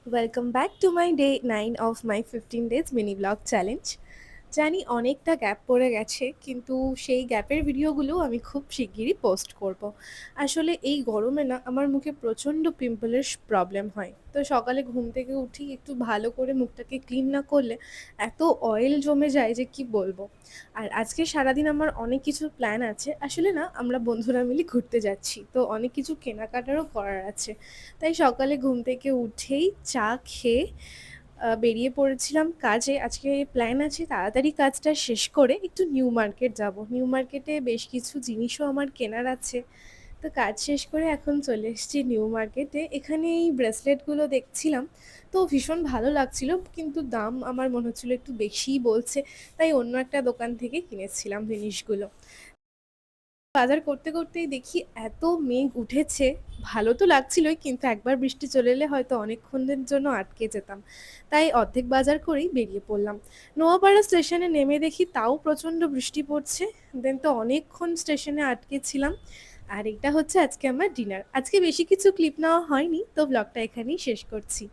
Welcome back to my day 9 of my 15 days mini vlog challenge. জানি অনেকটা gap পড়ে গেছে কিন্তু সেই গ্যাপের ভিডিওগুলো আমি খুব শিগগিরই পোস্ট করব। আসলে এই গরমে না আমার মুখে প্রচণ্ড পিম্পলের প্রবলেম হয়, তো সকালে ঘুম থেকে উঠি একটু ভালো করে মুখটাকে ক্লিন না করলে এত অয়েল জমে যায় যে কি বলবো। আর আজকে সারাদিন আমার অনেক কিছু প্ল্যান আছে, আসলে না আমরা বন্ধুরা মিলে ঘুরতে যাচ্ছি, তো অনেক কিছু কেনাকাটারও করার আছে। তাই সকালে ঘুম থেকে উঠেই চা খেয়ে বেরিয়ে পড়েছিলাম কাজে। আজকে প্ল্যান আছে তাড়াতাড়ি কাজটা শেষ করে একটু নিউ মার্কেট যাব। নিউ মার্কেটে বেশ কিছু জিনিসও আমার কেনার আছে। তো কাজ শেষ করে এখন চলে এসেছি নিউ মার্কেটে। এখানে এই ব্রেসলেটগুলো দেখছিলাম, তো ভীষণ ভালো লাগছিল, কিন্তু দাম আমার মনে হচ্ছিল একটু বেশিই বলছে, তাই অন্য একটা দোকান থেকে কিনেছিলাম জিনিসগুলো। বাজার করতে করতেই দেখি এত মেঘ উঠেছে, ভালো তো লাগছিলই, কিন্তু একবার বৃষ্টি চলে এলে হয়তো অনেকক্ষণের জন্য আটকে যেতাম। তাই অর্ধেক বাজার করেই বেরিয়ে পড়লাম। নোয়াপাড়া স্টেশনে নেমে দেখি তাও প্রচণ্ড বৃষ্টি পড়ছে। দেন তো অনেকক্ষণ স্টেশনে আটকে ছিলাম। আর এটা হচ্ছে আজকে আমার ডিনার। আজকে বেশি কিছু ক্লিপ নেওয়া হয়নি, তো ব্লগটা এখানেই শেষ করছি।